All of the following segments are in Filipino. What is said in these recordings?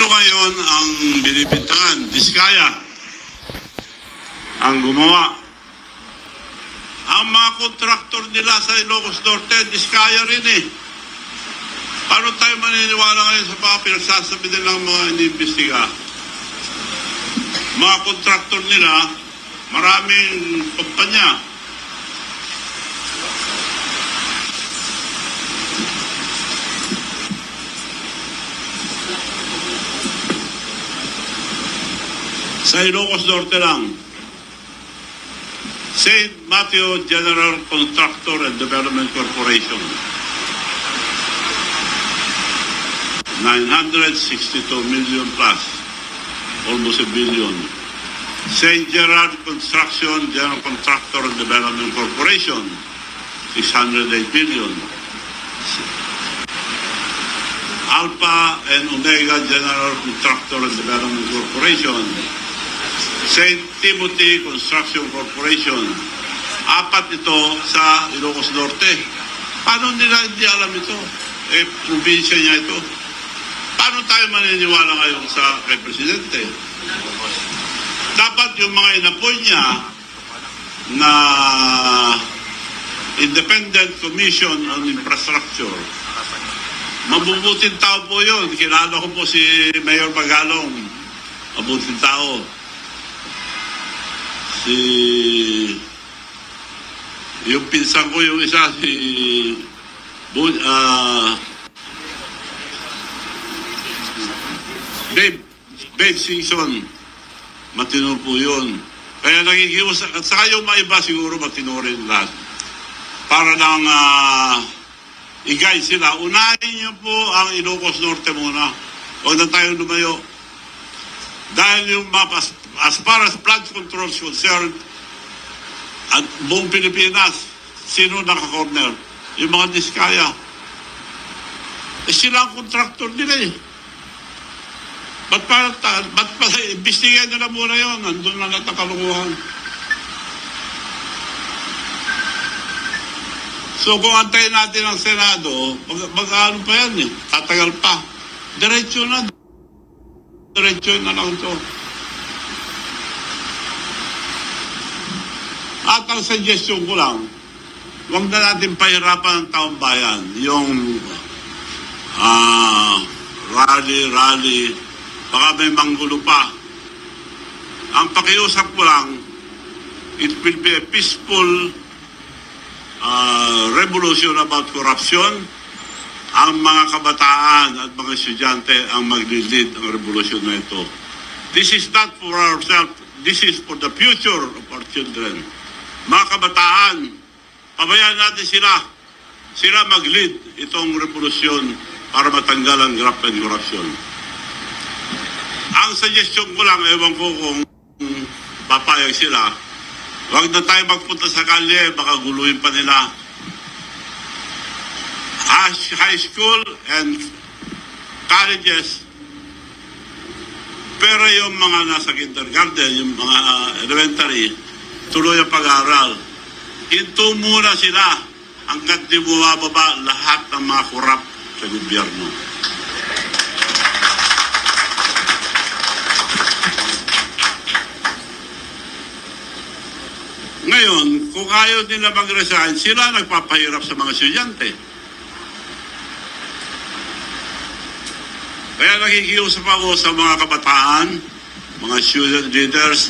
ngayon ang binibintangan? Diskaya ang gumawa. Ang mga kontraktor nila sa Ilocos Norte, Diskaya rin eh. Paano tayo maniniwala ngayon sa mga pinagsasabi nilang mga iniimbestiga? Mga kontraktor nila, maraming kumpanya. Sa Ilocos Norte lang, St. Matthew General Contractor and Development Corporation, 962 million plus, almost a billion. St. Gerard Construction General Contractor and Development Corporation, 608 billion. Alpha and Omega General Contractor and Development Corporation, St. Timothy Construction Corporation. Apat ito sa Ilocos Norte. Paano nila hindi alam ito? Eh, probinsya niya ito. Paano tayo maniniwala ngayon sa kay Presidente? Dapat yung mga inapoy niya na Independent Commission on Infrastructure, mabubuting tao po yun. Kilala ko po si Mayor Magalong. Mabuting tao. Yung pinsan ko yung isa, si Babe Singson, matino po yun. Kaya nakikiusap, at saka yung mga iba siguro matino rin lahat. Para lang i-guide sila. Unahin niyo po ang Ilocos Norte muna. Huwag na tayo lumayo. Dahil yung map, as far as flood control is concerned, at buong Pilipinas, sino naka-corner? Yung mga Diskaya. Eh sila ang kontraktor nila eh. Ba't pa imbestigahan nila muna yun? Nandun na natakalunguhan. So kung antayin natin ang Senado, mag-ano pa yan eh. Tatagal pa. Diretso na. Diretso na lang ito. At ang suggestion ko lang, huwag na natin pahirapan ang taong bayan. Yung rally, baka may manggulo pa. Ang pakiusap ko lang, it will be a peaceful revolution about corruption. Ang mga kabataan at mga estudyante ang maglilid ang revolusyon na ito. This is not for ourselves, this is for the future of our children. Mga kabataan, pabayaan natin sila. Sila mag-lead itong revolusyon para matanggal ang graft and corruption. Ang suggestion ko lang, ewan ko kung papayag sila, huwag na tayo magpunta sa kalye, baka guluhin pa nila. High school and colleges, pero yung mga nasa kindergarten, yung mga elementary, tuloy ang pag-aaral. Hinto muna sila hanggat di bumababa lahat ng mga korap sa gobyerno. Ngayon, kung ayaw nila mag-resign, sila nagpapahirap sa mga estudyante. Kaya nakikiusap ako sa mga kabataan, mga student leaders,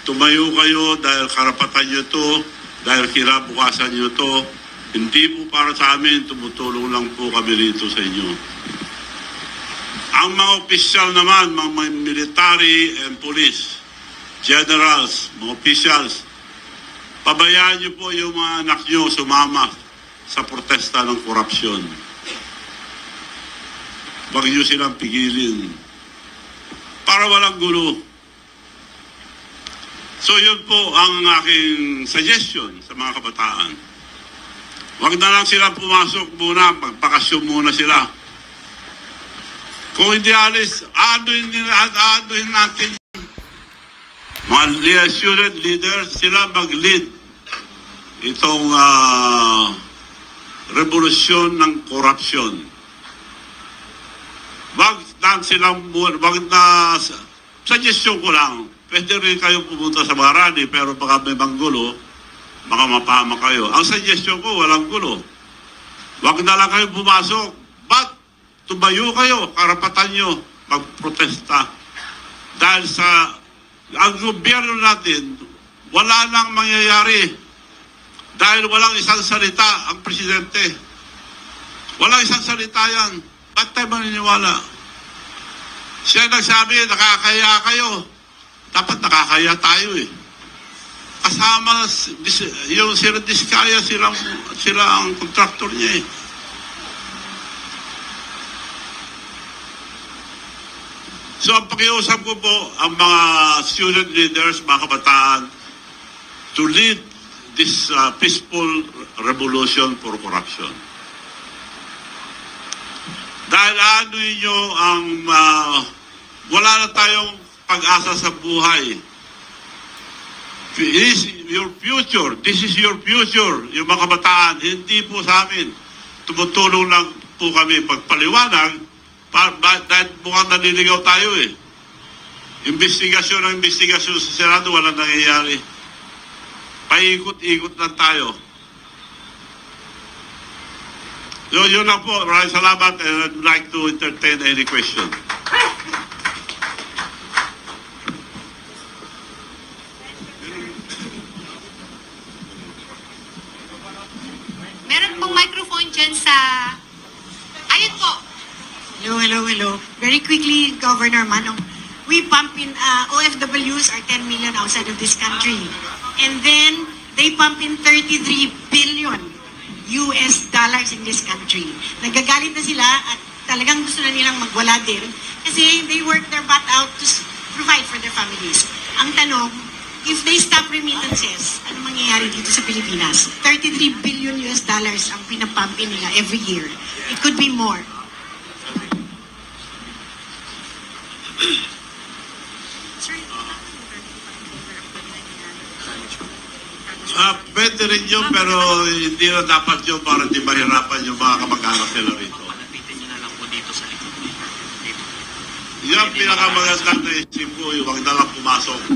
tumayo kayo dahil karapatan nyo to, dahil kinabukasan nyo to. Hindi po para sa amin, tumutulong lang po kami rito sa inyo. Ang mga opisyal naman, mga military and police, generals, mga officials, pabayaan nyo po yung mga anak nyo sumama sa protesta ng korupsyon. Huwag nyo silang pigilin para walang gulo. So yun po ang aking suggestion sa mga kabataan. Huwag na lang silang pumasok muna, magpakasyon muna sila. Kung hindi alis, aaduhin natin. Mga student leaders, sila mag-lead itong revolusyon ng korupsyon. Wag lang silang, wag na, suggestion ko lang, pwede rin kayo pumunta sa mga rally, pero baka may manggulo, baka mapahama kayo. Ang suggestion ko, walang gulo. Wag na lang kayo pumasok. But, tumayo kayo, karapatan nyo, magprotesta. Dahil sa, ang gobyerno natin, wala nang mangyayari. Dahil walang isang salita ang presidente. Walang isang salita yan. Ba't tayo maniniwala? Siya nagsabi, nakakaya kayo. Dapat nakakaya tayo eh. Kasama yung sila Diskaya, sila ang kontraktor niya eh. So ang pakiusap ko po ang mga student leaders, mga kabataan, to lead this peaceful revolution for corruption. Dahil ano nyo ang wala na tayong pag-asa sa buhay. This is your future. This is your future. Yung mga kabataan, hindi po sa amin. Tumutulong lang po kami pagpaliwanag dahil mukhang naliligaw tayo eh. Investigasyon sa Senado, walang nangyayari. Paikot-ikot lang tayo. So, yun lang po. Maraming salamat and I'd like to entertain any question. Meron pong microphone dyan sa... Ayun po. Hello. Very quickly, Governor Manong. We pump in, OFWs are 10 million outside of this country. And then, they pump in 33 billion US dollars in this country. Nagagalit na sila at talagang gusto na nilang magwala din kasi they work their butt out to provide for their families. Ang tanong, if they stop remittances, ano mangyayari dito sa Pilipinas? 33 billion US dollars ang pinapump in nila every year. It could be more. Pwede rin yun, pero hindi na dapat yun para di mahirapan yung mga kamag-anak nila rito. Palapitin nyo na lang po dito sa likod. Yan pinakamagandang naisip ko, yung wag na lang pumasok.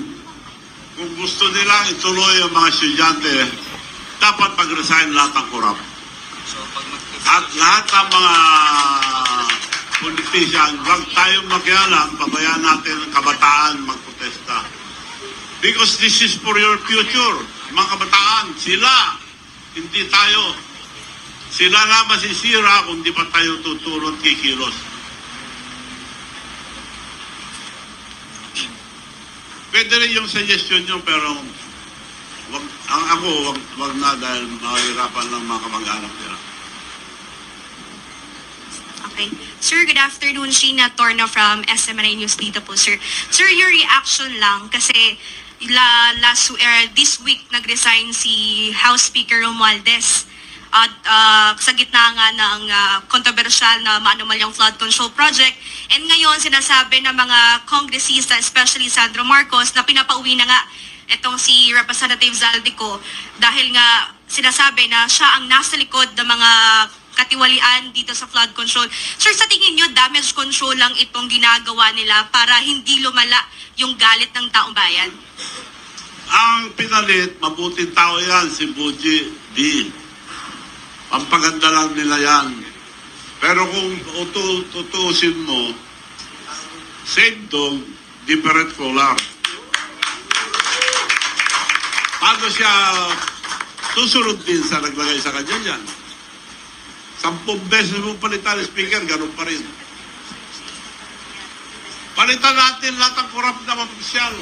Kung gusto nila ituloy ang mga estudyante, dapat mag-resign lahat ng korap. So, pag At lahat ng mga politician, wag tayong makialam, pabayaan natin ang kabataan magprotesta. Because this is for your future. Mga kabataan, sila, hindi tayo. Sila na masisira kung di pa tayo tutulong kikilos. Pwede rin yung suggestion nyo, pero wag na dahil mahirapan lang mga kamag-anak nila. Okay. Sir, good afternoon. Sheena Torna from SMNI News dito po, sir. Sir, your reaction lang kasi this week nag-resign si House Speaker Romualdez at sa gitna nga ng kontrobersyal na maanumalyang flood control project. And ngayon sinasabi ng mga kongresista, especially Sandro Marcos, na pinapauwi na nga itong si Representative Zaldico dahil nga sinasabi na siya ang nasa likod ng mga katiwalian dito sa flood control. Sir, sa tingin nyo, damage control lang itong ginagawa nila para hindi lumala yung galit ng taong bayan? Ang pinalit, mabuting tao yan, si Buji D. Pampaganda lang nila yan. Pero kung tutuusin mo, same dog, different color. Paano siya susunod din sa naglagay sa kanya yan? 10 beses mo palitan ang speaker, ganun pa rin. Palitan natin lahat ng korap na opisyal.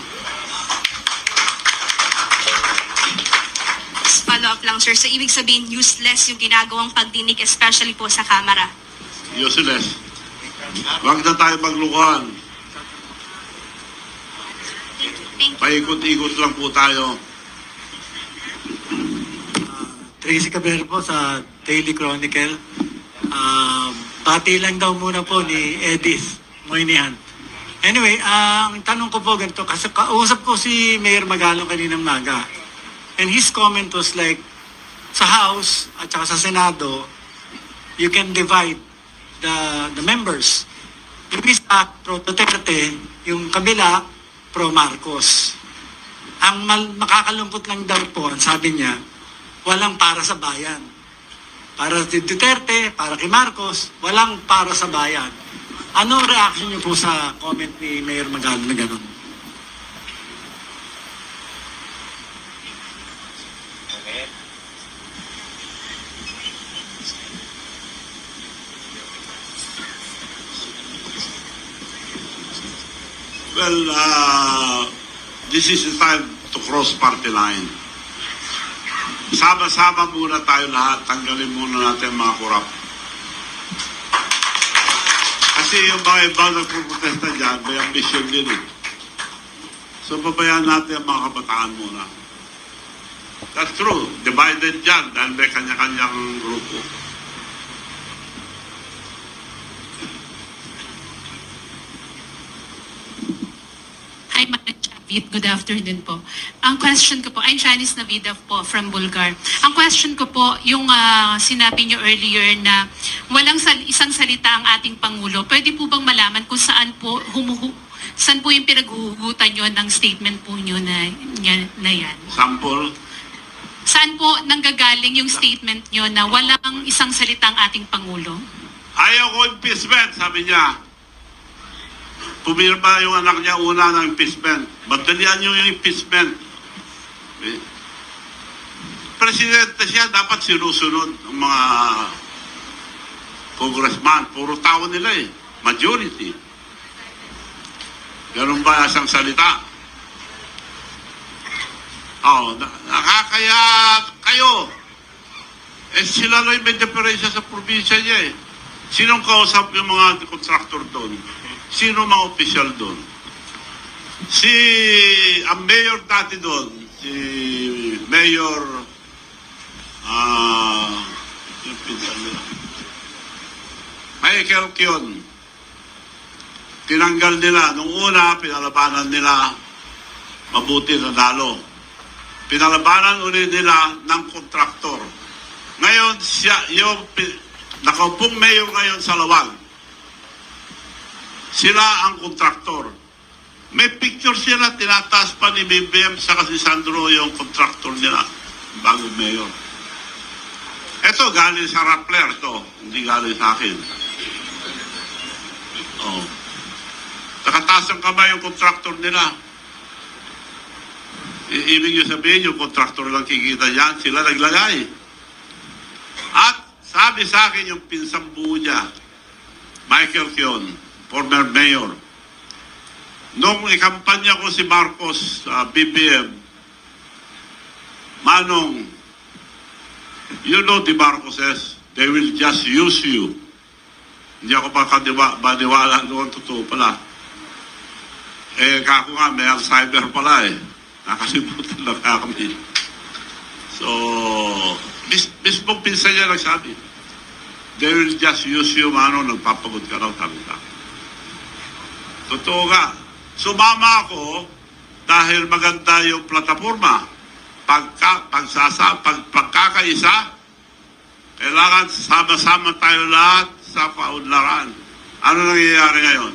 Follow up lang, sir. So, ibig sabihin, useless yung ginagawang pagdinig, especially po sa Kamara. Useless. Huwag na tayo maglukuhan. Thank you. Paikot-ikot lang po tayo. Tracy Cabero po sa Daily Chronicle. Pati lang daw muna po ni Edith Moynihan. Anyway, ang tanong ko po ganito, kasi kausap ko si Mayor Magalong kaninang maga. And his comment was like, sa House at saka sa Senado, you can divide the members. Yung isa, pro Duterte, yung kabila, pro Marcos. Ang makakalungkot lang daw po, ang sabi niya, walang para sa bayan. Para si Duterte, para kay Marcos, walang para sa bayan. Ano reaction niyo po sa comment ni Mayor Magalong na gano'n? Well, this is the time to cross party line. Sama-sama muna tayo lahat. Tanggalin muna natin mga korap. Kasi yung mga ibang nagpuprotesta dyan, may ambisyon din eh. So, pabayaan natin ang mga kabataan muna. That's true. Divided dyan dahil may kanya-kanyang grupo. Hi, Madam Chavit. Good afternoon po. Ang question ko po, I'm Janice Navidov po from Bulgar. Ang question ko po, yung sinabi niyo earlier na walang isang salita ang ating Pangulo. Pwede po bang malaman kung saan po saan po yung pinaghuhugutan niyo ng statement po niyo na yan? Sample. Saan po nanggagaling yung statement niyo na walang isang salita ang ating Pangulo? Ayaw ko impeachment, sabi niya. Pumirma yung anak niya una ng impeachment. Madalian niyo yung impeachment. Okay. Presidente siya, dapat sinusunod ng mga congressman. Puro tao nila eh. Majority. Ganun ba isang salita? Nakakaya kayo. Eh sila lang may diferensya sa probinsya niya eh. Sinong kausap yung mga contractor doon? Sino mga opisyal doon? Ang mayor dati doon, si Mayor, yung pinsan nila, Michael Kion, tinanggal nila. Nung una, pinalabanan nila, mabuti na dalo. Pinalabanan ulit nila ng kontraktor. Ngayon, yung nakaupong mayor ngayon sa Lawag, sila ang kontraktor. May picture sila, tinataas pa ni BBM sa kasi Sandro yung kontraktor nila, bagong mayor. Ito, galing sa Rappler to, hindi galing sa akin. Oh. Nakataas ang kamay yung kontraktor nila. Ibig nyo sabihin, yung kontraktor lang kikita yan, sila naglagay. At sabi sa akin yung pinsang buo niya, Michael Kion, former mayor. Nung ikampanya ko si Marcos sa BBM, Manong, you know the Marcoses, they will just use you. Hindi ako maniwala noon, totoo pala. Eh, kako nga, may Alzheimer pala eh. Nakasimutan lang kami. So, mismong pinsan niya nagsabi, they will just use you, Manong, nagpapagod ka raw, sabi ka. Totoo nga. Sumama ako dahil maganda yung plataforma. Pagkakaisa, kailangan sama-sama tayo lahat sa kaunlaran. Ano nangyayari ngayon?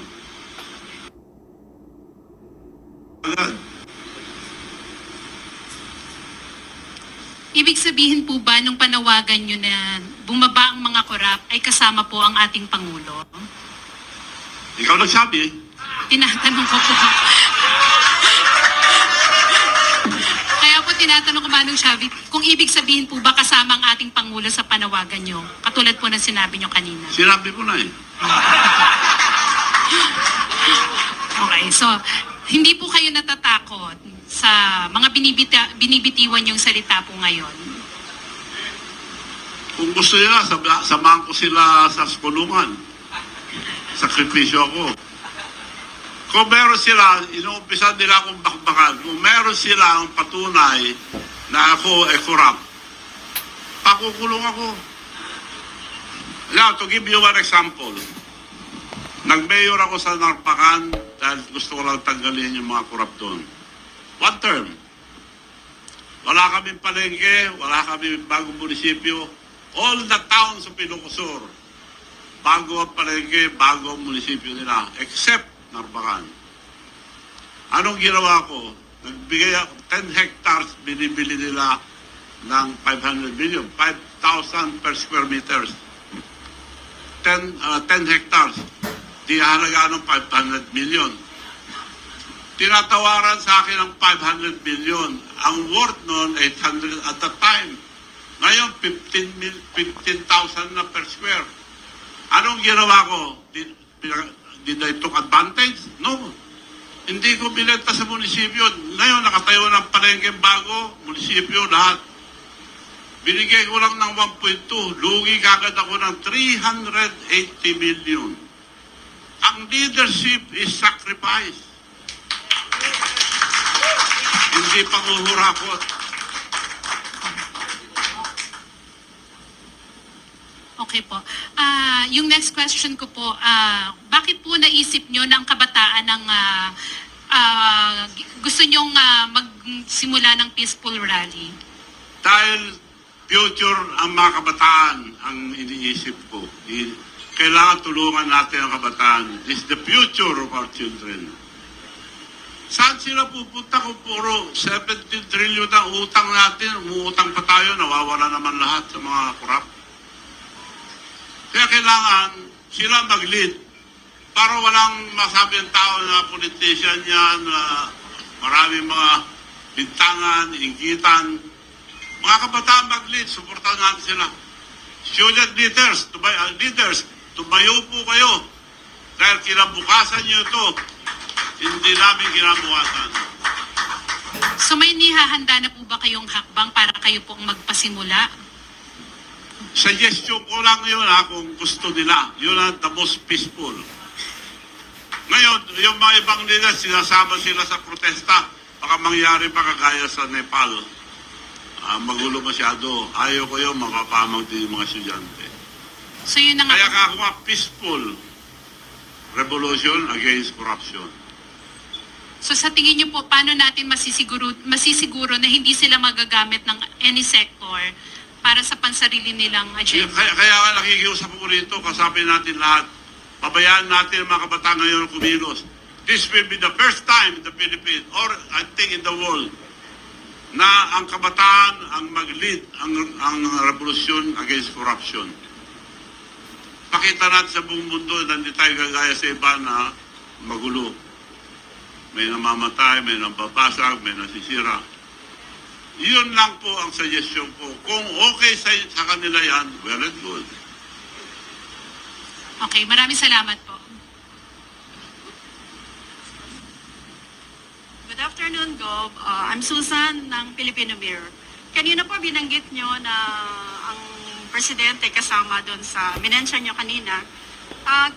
Ibig sabihin po ba nung panawagan nyo na bumaba ang mga korap ay kasama po ang ating Pangulo? Ikaw nagsabi. Tinatanong ko po. Kaya po tinatanong ko, Manong Chavit, kung ibig sabihin po ba kasama ang ating Pangulo sa panawagan nyo? Katulad po ng sinabi nyo kanina. Sinabi ko na eh. Okay, so hindi po kayo natatakot sa mga binibitiwan yung salita po ngayon? Kung gusto nila, samahan ko sila sa kulungan. Sakripisyo ako. Kung meron sila, inuumpisan nila akong bakbakan. Kung meron sila ang patunay na ako ay korap, pakukulong ako. Now, to give you one example, nag-mayor ako sa Narpacan dahil gusto ko lang tanggalin yung mga korap doon. One term. Wala kaming palengke, wala kaming bagong munisipyo. All the towns of Ilocosur, bago ang palengke, bago ang munisipyo nila, except Narbacan. Anong ginawa ko? Nagbigay ako 10 hectares, binibili nila ng 500 million, 5,000 per square meters. 10 hectares, di halaga ng 500 million. Tinatawaran sa akin ng 500 million. Ang worth noon, 800 at the time. Ngayon, 15,000 na per square. Anong ginawa ko? Did I took advantage? No. Hindi ko binenta sa munisipyo. Ngayon, nakatayo ng palengke bago, munisipyo, lahat. Binigay ko lang ng 1.2. Lugi kagad ako ng 380 million. Ang leadership is sacrifice. Hindi panguhurakot. Okay po. Yung next question ko po, bakit po naisip nyo na ang kabataan ng gusto nyong magsimula ng peaceful rally? Dahil future ang mga kabataan ang iniisip ko. Kailangan tulungan natin ang kabataan. This is the future of our children. Saan sila pupunta kung puro 17 trillion ang utang natin? Umuutang pa tayo, nawawala naman lahat sa mga kurap. Kaya kailangan sila mag-lead para walang masabi ang tao na politician yan, maraming mga bintangan, inggitan. Mga kabataan mag-lead, supportan natin sila. Student leaders, tumayo po kayo. Dahil kinabukasan nyo ito, hindi namin kinabukasan. So may nihahanda na po ba kayong hakbang para kayo pong magpasimula? Suggestion ko lang yun kung gusto nila. Yun ang the most peaceful. Ngayon, yung mga ibang nila, sinasama sila sa protesta. Baka mangyari pa kagaya sa Nepal. Magulo masyado. Ayaw ko yun, makapamag din yung mga estudyante. So yun na nga. Kaya ako nga peaceful revolution against corruption. So sa tingin niyo po, paano natin masisiguro na hindi sila magagamit ng any sector para sa pansarili nilang agenda? Kaya nga nakikiusap ko rito, kasapin natin lahat. Pabayaan natin ang mga kabataan ngayon kumilos. This will be the first time in the Philippines, or I think in the world, na ang kabataan ang mag-lead ang revolusyon against corruption. Pakita natin sa buong mundo na hindi tayo gagaya sa iba na magulo. May namamatay, may nababasag, may nasisira. Yun lang po ang suggestion ko. Kung okay sa kanila yan, well and good. Okay, maraming salamat po. Good afternoon, Gob. I'm Susan ng Filipino Mirror. Kanina po binanggit nyo na ang presidente kasama doon sa minensyon nyo kanina.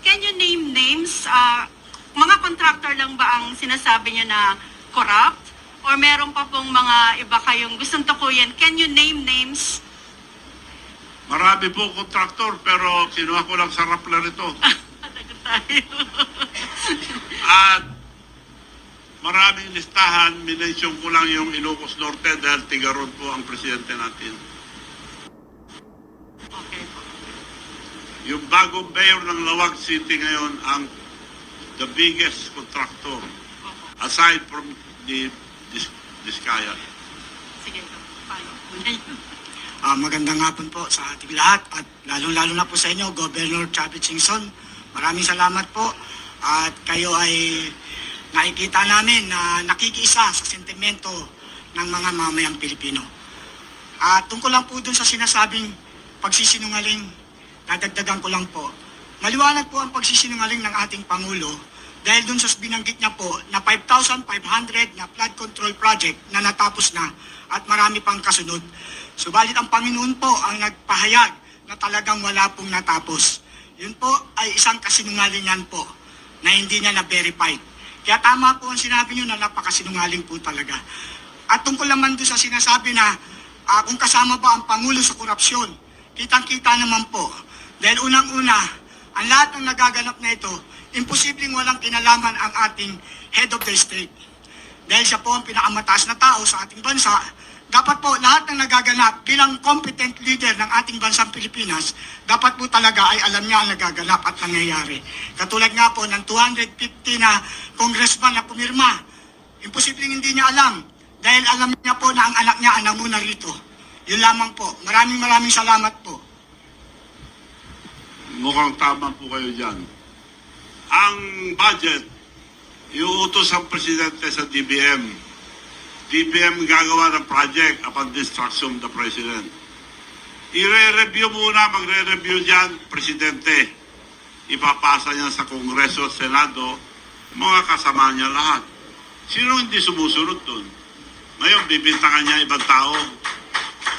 Can you name names? Mga contractor lang ba ang sinasabi nyo na corrupt? Or meron pa pong mga iba kayong gustong tukuyin? Can you name names? Marami po kontraktor, pero kinuha ko lang sa Rappler ito. At maraming listahan, minensyon ko lang yung Ilocos Norte dahil Tigaron po ang presidente natin. Okay po. Yung bagong mayor ng Lawag City ngayon ang the biggest contractor aside from the Diskaya. Sige, paano? Magandang hapon po sa ating lahat at lalong-lalo na po sa inyo, Governor Chavit Singson. Maraming salamat po at kayo ay nakikita namin na nakikiisa sa sentimento ng mga mamayang Pilipino. At tungkol lang po dun sa sinasabing pagsisinungaling, nadagdagan ko lang po. Maliwanag po ang pagsisinungaling ng ating Pangulo dahil dun sa binanggit niya po na 5,500 na flood control project na natapos na at marami pang kasunod. Subalit ang Panginoon po ang nagpahayag na talagang wala pong natapos. Yun po ay isang kasinungalingan po na hindi niya na-verified. Kaya tama po ang sinabi niyo na napakasinungaling po talaga. At tungkol naman doon sa sinasabi na kung kasama ba ang Pangulo sa korupsyon, kitang-kita naman po. Dahil unang-una, ang lahat ng nagaganap na ito, imposibleng walang kinalaman ang ating head of the state. Dahil siya po ang pinakamataas na tao sa ating bansa dapat po lahat ng nagaganap bilang competent leader ng ating bansang Pilipinas, dapat po talaga ay alam niya ang nagaganap at nangyayari. Katulad nga po ng 250 na congressman na pumirma, imposibleng hindi niya alam dahil alam niya po na ang anak niya ang namuna rito. Yun lamang po. Maraming salamat po. Mukhang tama po kayo dyan. Ang budget, iuutos ang presidente sa DBM. DBM gagawa ng project upon the instruction of the president. I-re-review muna, magre-review dyan, presidente. Ipapasa niya sa Kongreso at Senado, mga kasama niya lahat. Sino hindi sumusunod dun? Ngayon, bibintangan niya ibang tao.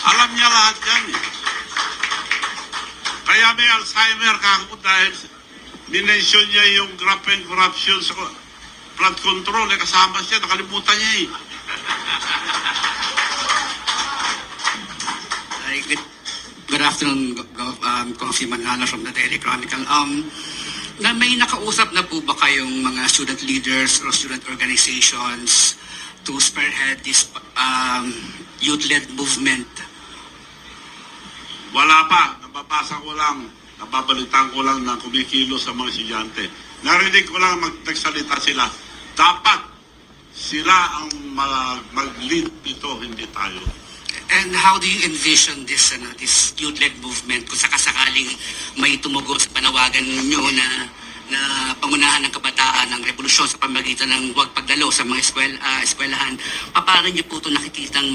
Alam niya lahat yan eh. Kaya may Alzheimer kako dahil minention niya yung graft and corruption sa flood control. Kasama siya, nakalimutan niya eh. Good afternoon, Congressman Manalo from the Daily Chronicle. Na may nakausap na po ba kayong mga student leaders or student organizations to spearhead this youth-led movement? Wala pa. Nababasa ko lang, nababalitaan ko lang na kumikilo sa mga estudyante. Narinig ko lang nagsalita sila. Dapat sila ang mag-lead dito, hindi tayo. And how do you envision this this youth-led movement kung sakasakaling may tumugo sa panawagan ninyo na pangunahan ng kabataan ng revolusyon sa pamamagitan ng huwag pagdalo sa mga eskwelahan? Paano niyo po ito nakikitang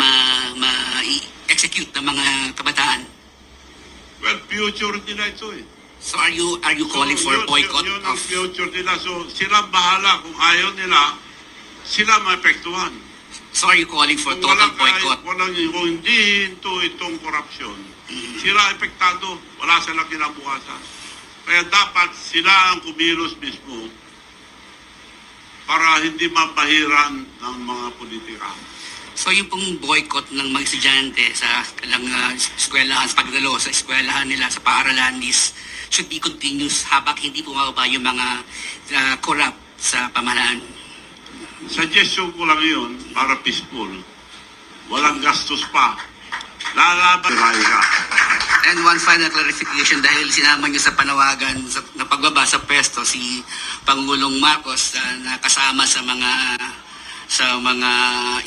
ma-execute ng mga kabataan? Well, future nila ito eh. So are you calling for boycott yun ang future nila. So sila bahala kung ayaw nila, sila maepektuhan. So are you calling for total boycott? Walang hindi itong korupsyon. Sila epektado, wala silang kinabukasan. Kaya dapat sila ang kumilos mismo para hindi mabahiran ng mga politika. So yung pong boycott ng mga estudyante sa eskwelahan, sa pagdalo sa eskwelahan nila, sa paaralan should be continuous habang hindi bumababa yung mga corrupt sa pamahalaan. Suggestion ko lang yun para peaceful. Walang gastos pa. Lalaban ka. And one final clarification dahil sinama niyo sa panawagan na pagbaba sa pwesto si Pangulong Marcos na kasama sa mga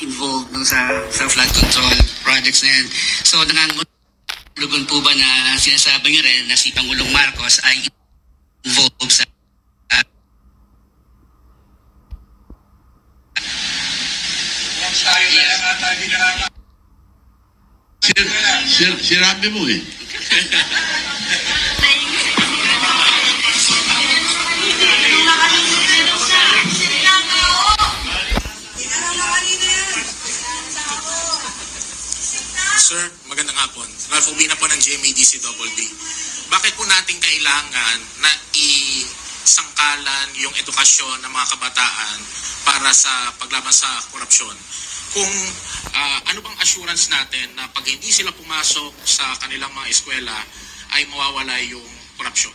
involved sa flood control projects na yan. So nangangulugan po ba na sinasabi niyo rin na si Pangulong Marcos ay involved sa Sinabi mo eh. Sir, magandang hapon. Ralph Ubina po ng GMADCWD. Bakit po natin kailangan na isangkalan yung edukasyon ng mga kabataan para sa paglaban sa korupsyon? Kung ano bang assurance natin na pag hindi sila pumasok sa kanilang mga eskwela ay mawawala yung korupsyon?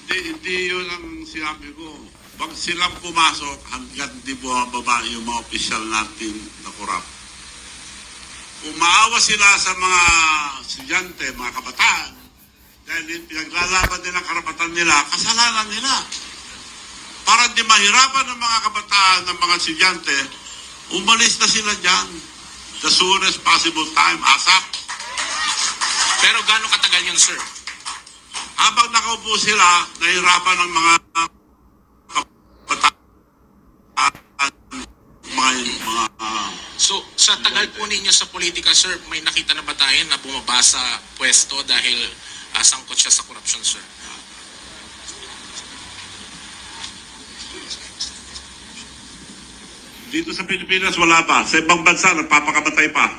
Hindi yun ang sinabi ko. Pag silang pumasok, hanggang di bumababa yung mga opisyal natin na korap. Kung maawa sila sa mga estudyante, mga kabataan, dahil pinaglalaban din ang karapatan nila, kasalanan nila. Para di mahirapan ng mga kabataan, ng mga estudyante, umalis na sila dyan. The soonest possible time, ASAP. Pero gaano katagal yun, sir? Habang nakaupo sila, nahirapan ng mga kabataan, So, sa tagal po ninyo sa politika, sir, may nakita na ba tayo na bumaba sa pwesto dahil sangkot siya sa korupsyon, sir? Dito sa Pilipinas, wala pa. Sa ibang bansa, nagpapakamatay pa.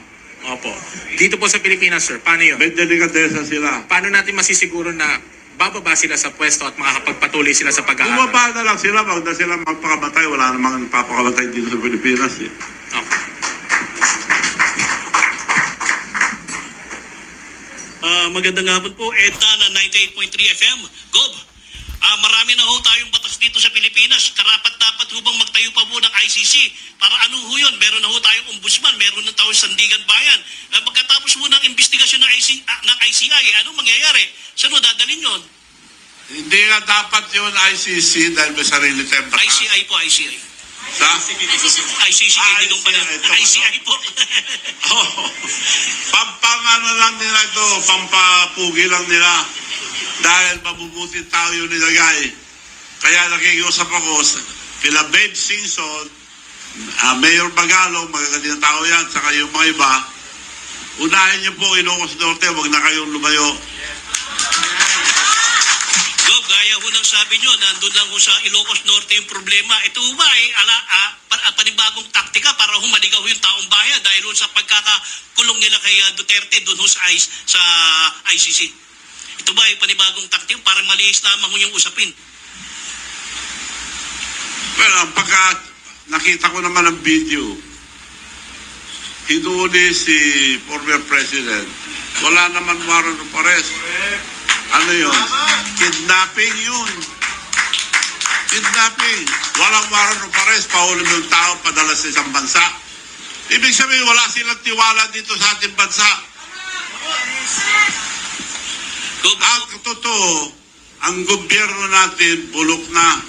Opo. Dito po sa Pilipinas, sir, paano yun? May delikadesa sila. Paano natin masisiguro na bababa sila sa pwesto at makakapagpatuloy sila sa pag-aaral? Bumaba na lang sila, wag na sila magpakamatay. Wala namang nagpapakamatay dito sa Pilipinas. Eh. Okay. Magandang hapon po. EDTA na 98.3 FM. Gob, marami na ho tayong batas dito sa Pilipinas. Karapat-dapat hubang magtayo pa po ng ICC. Para ano ho yun? Meron na ho tayong ombudsman, meron na tayong sandigan bayan. Pagkatapos mo ng investigasyon ng ICI, anong mangyayari? Saan mo dadalhin yun? Hindi nga dapat yun ICC dahil may sarili tayong batas. ICI po, ICI. Sa? ICC, hindi nung pala. ICI po. Pampangano lang nila ito, pampapugi lang nila. Dahil mabubuti tao yung nilagay. Kaya nakikiusap ako kila Babe Singson, Mayor Magalong, magagandang tao yan, saka yung mga iba, unahin niyo po Ilocos Norte, huwag na kayong lumayo. Gaya ho ng sabi nyo, nandun lang ho sa Ilocos Norte yung problema. Ito ba ay panibagong taktika para humaligaw yung taong bayan dahil ho sa pagkakakulong nila kay Duterte doon ho sa ICC. Ito ba ay panibagong taktika para malihis lamang ho yung usapin? Well, pagka nakita ko naman ang video, hinuli si former president, wala naman warrant of arrest. Ano yun? Kidnapping yun. Kidnapping. Walang warrant of arrest, pahuli mo yung tao, padala sa isang bansa. Ibig sabihin, wala silang tiwala dito sa ating bansa. Ang totoo, ang gobyerno natin, bulok na.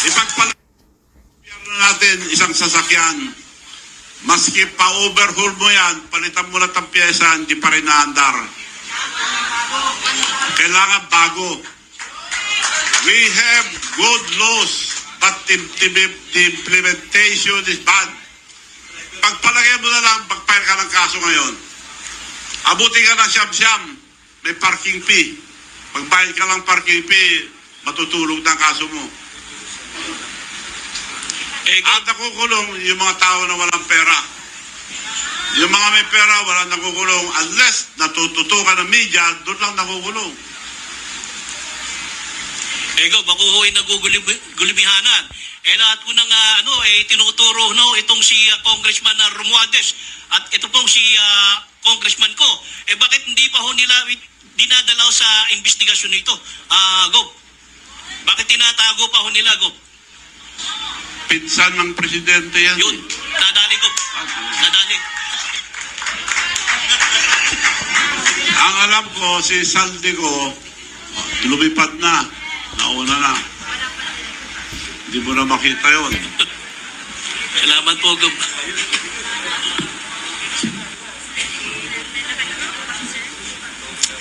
Ipagpala gobyerno natin, isang sasakyan. Maski pa-overhaul mo yan, palitan mo lang ang pyesa, hindi pa rin naandar. Kailangan bago. We have good laws, but the implementation is bad. Pagpalagay mo na lang, pagpahir ka ng kaso ngayon. Abuti ka ng siyam-siyam, may parking fee. Pagbayad ka lang parking fee, matutulog na ang kaso mo. At nakukulong yung mga tao na walang pera. Yung mga may pera, walang nakukulong. Unless natututukan ng media, doon lang nakukulong. Ego, bako ho'y nagugulimihanan. Lahat ko nang tinuturo itong si Congressman Romualdez. At ito pong si Congressman ko. Bakit hindi pa ho nila dinadalaw sa investigasyon nito? Gob, bakit tinatago pa ho nila, Gob? Pinsan ng presidente yan. Yun, nadali ko. Nadali. Ang alam ko, si Saldico, lumipad na. Nauna na. Hindi mo na makita yun. Salamat po, Gob.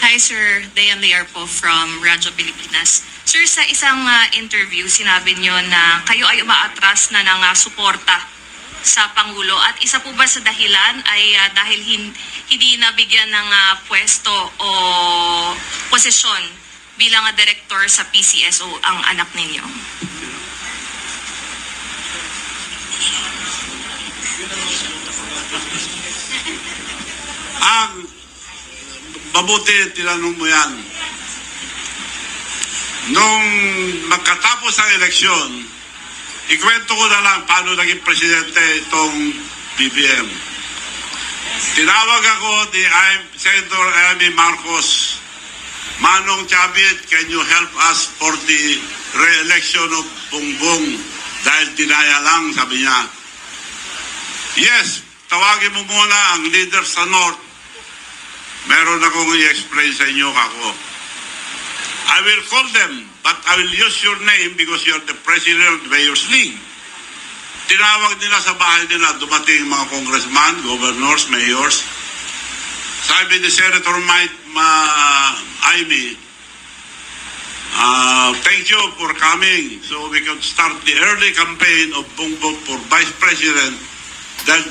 Hi, Sir. Dayan Lear po from Radyo Pilipinas. Sir, sa isang interview, sinabi niyo na kayo ay umaatras na ng suporta sa Pangulo. At isa po ba sa dahilan ay dahil hindi nabigyan ng pwesto o posisyon bilang director sa PCSO ang anak ninyo? Mabuti, tinanong mo yan. Nung magkatapos ang eleksyon, ikwento ko na lang paano naging presidente itong BBM. Tinawag ako ni Senator Amy Marcos, Manong Chavit, can you help us for the re-election of Bongbong? Dahil dinaya lang, sabi niya. Yes, tawagin mo muna ang leader sa North. Meron akong i-explain sa inyo kako. I will call them, but I will use your name because you're the president of the Mayor's League. Tinawag nila sa bahay nila, dumating mga congressman, governors, mayors. Sabi ni Senator Amy, thank you for coming so we can start the early campaign of Bongbong for Vice President dahil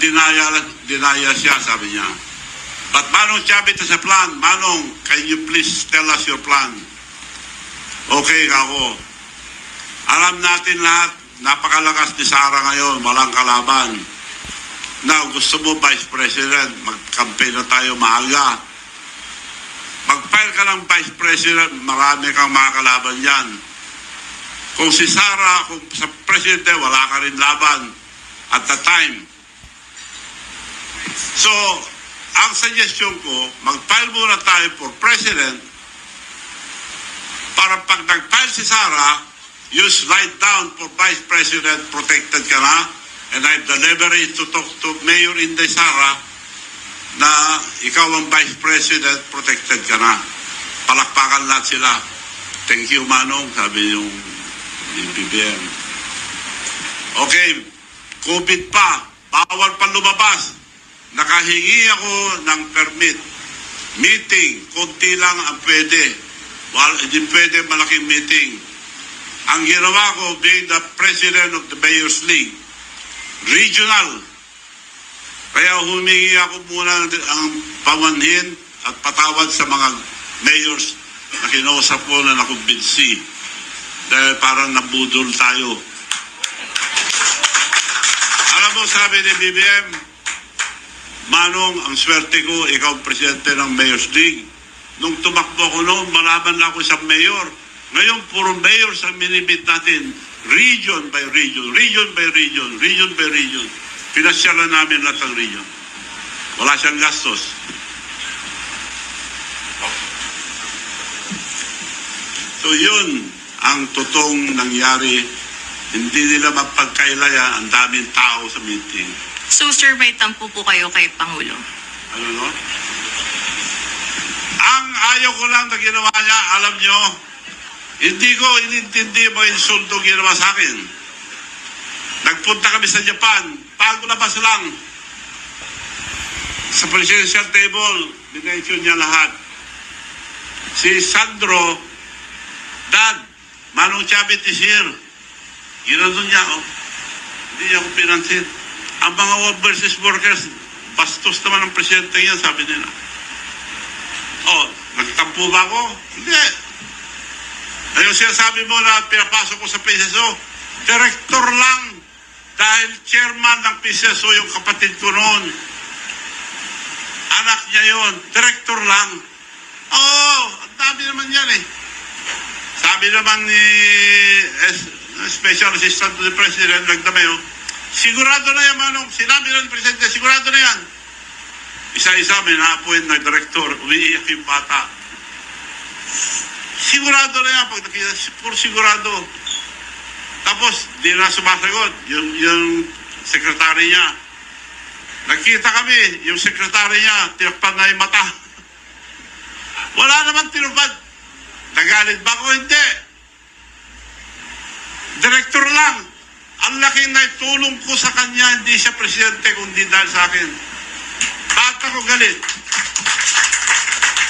dinaya siya, sabi niya. But Manong Chavit has a plan. Manong, can you please tell us your plan? Okay, ako. Alam natin lahat, napakalakas ni Sara ngayon, walang kalaban. Now, gusto mo Vice President, mag-campaign na tayo maaga. Mag-file ka ng Vice President, marami kang makakalaban dyan. Kung si Sara, kung sa Presidente, wala ka rin laban at the time. So, ang suggestion ko, mag-file muna tayo for President para pag nag-file si Sara, you slide down for Vice President, protected ka na, and I have the leverage to talk to Mayor Inday Sara na ikaw ang Vice President, protected ka na. Palakpakan lahat sila. Thank you, Manong, sabi yung BBM. Okay, COVID pa, bawal pa lumabas. Nakahingi ako ng permit. Meeting, konti lang ang pwede. Hindi pwede malaking meeting. Ang ginawa ko, being the president of the Mayor's League, regional. Kaya humingi ako muna ang pamanhin at patawad sa mga mayors na kinausap ko na nakumbinsi. Dahil parang nabudol tayo. Alam mo, sabi ni BBM, Manong, ang swerte ko, ikaw ang presidente ng Mayor's League. Nung tumakbo ko noon, malaban lang ako isang mayor. Ngayon, puro mayors ang minibit natin. Region by region, region by region, region by region. Pinasyalan namin lahat ng region. Wala siyang gastos. So yun ang totoong nangyari. Hindi nila mapagkailaya, ang daming tao sa meeting. So sir, may tampo po kayo kay Pangulo? Ano no? Ang ayaw ko lang na ginawa niya, alam nyo, hindi ko inintindi mo yung insulto ginawa sa akin. Nagpunta kami sa Japan, paglabas lang. Sa presidential table, binention niya lahat. Si Sandro, Dad, Manong Chavit is here. Ginano niya, oh. Hindi niya ako pinansin. Ang mga overseas workers, bastos naman ang presidente niya, sabi nila. Oh, nagtampo ba ako? Hindi. Ayun siya sabi mo na pinapasok ko sa PCSO, director lang. Dahil chairman ng PCSO yung kapatid ko noon. Anak niya yon, director lang. Oo, ang dami naman yan eh. Sabi naman ni Special Assistant to the President, nagdamay, sigurado na yan, Manong. Sinabi ng Presidente, sigurado na yan. Isa-isa may na-appoint na director, umiiyak yung bata. Sigurado na yan, pag nakita, sigurado. Tapos, di na sumasagot, yung sekretary niya. Nagkita kami, yung sekretary niya, tinakpan na yung mata. Wala naman tinupad. Nagalit ba ako? Hindi. Director lang. Ang laking naitulong ko sa kanya, hindi siya presidente, kundi dahil sa akin. Bakit ako galit?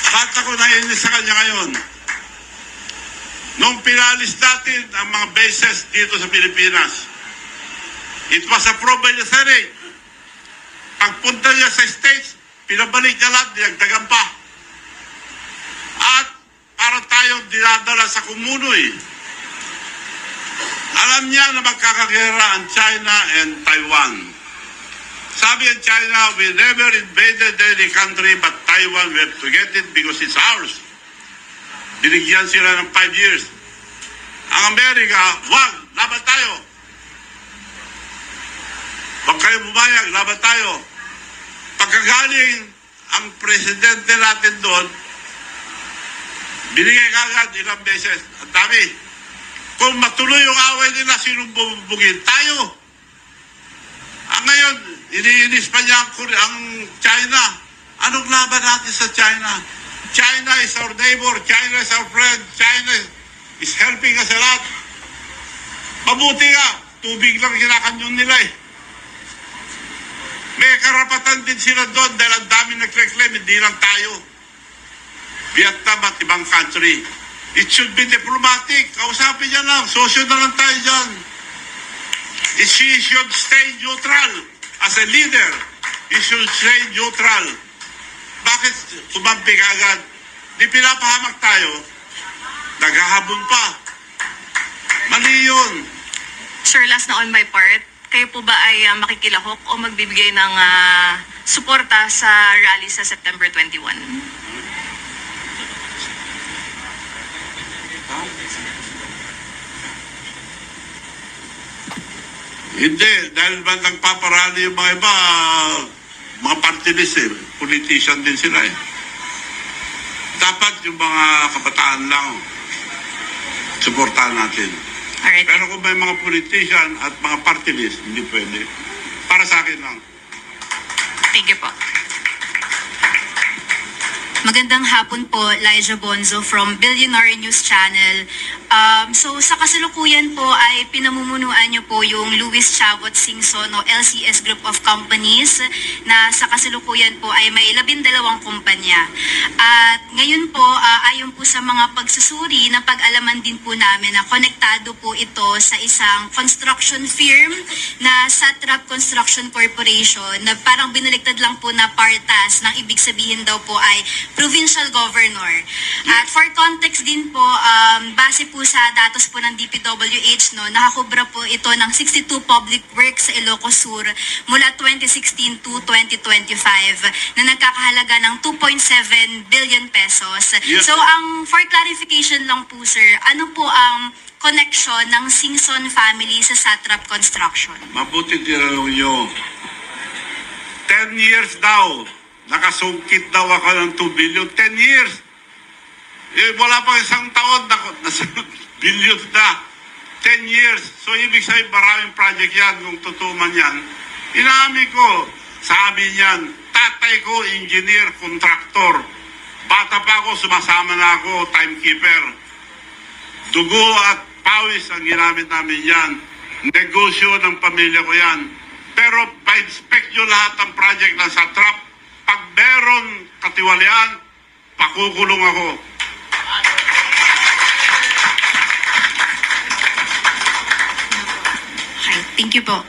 Bakit ako nainis sa kanya ngayon? Nung pinalis natin ang mga bases dito sa Pilipinas, it was approved by the Senate. Pagpunta niya sa States, pinabalik niya lahat, dinagdagan pa. At para tayong dinadala sa kumunoy. Alam niya na magkakagera ang China and Taiwan. Sabi ang China, we never invaded any country but Taiwan, we have to get it because it's ours. Binigyan sila ng 5 years. Ang Amerika, wag, laban tayo. Wag kayo bumayag, laban tayo. Pagkagaling ang presidente natin doon, binigay kagad ilang beses. Ang dami. Kung matuloy yung away nila, sinong bubugin? Tayo. Ang ngayon, iniinis pa niya ang China. Anong laban natin sa China? China is our neighbor. China is our friend. China is helping us a lot. Mabuti nga. Tubig lang kinakanyon nila eh. May karapatan din sila doon dahil ang dami nag-reclaim, hindi lang tayo. Vietnam at ibang country. It should be diplomatic. Kausapin niya lang. Sosyo na lang tayo dyan. She should stay neutral. As a leader, he should stay neutral. Bakit tumampi agad? Di pinapahamak tayo. Naghahabon pa. Mali yun. Sir, last na on my part, kayo po ba ay makikilahok o magbibigay ng suporta sa rally sa September 21? Hindi, dahil ba nagpaparali yung mga iba, mga party list eh, politician din sila eh. Dapat yung mga kabataan lang. suportahan natin. Alright. Pero kung may mga politician at mga party list, hindi pwede. Para sa akin lang. Thank you po. Magandang hapon po, Liza Bonzo from Billionaire News Channel. So sa kasalukuyan po ay pinamumunuan niyo po yung Louis Chavot Singson o LCS Group of Companies na sa kasalukuyan po ay may 12 kumpanya. At ngayon po, ayon po sa mga pagsusuri, napag-alaman din po namin na konektado po ito sa isang construction firm na Satrap Construction Corporation na parang binaligtad lang po na partas ng ibig sabihin daw po ay provincial governor. At for context din po, base po sa datos po ng DPWH, no, nakakubra po ito ng 62 public works sa Ilocos Sur mula 2016 to 2025 na nagkakahalaga ng 2.7 billion pesos. Yeah. So for clarification lang po sir, ano po ang connection ng Singson family sa Satrap Construction? Mabuti tinanong nyo. 10 years daw. Nakasungkit daw ako ng 2 billion. 10 years. Eh, wala pang isang taon. Nasa billion na. 10 years. So, ibig sabihin, maraming project yan. Kung totoo man yan. Inamin ko, sabi niyan, tatay ko, engineer, contractor. Bata pa ako, sumasama na ako, timekeeper. Dugo at pawis ang ginamit namin yan. Negosyo ng pamilya ko yan. Pero, pa-inspect nyo lahat ng project ng Satrap. Pag meron katiwalian, pakukulong ako. Okay, thank you po.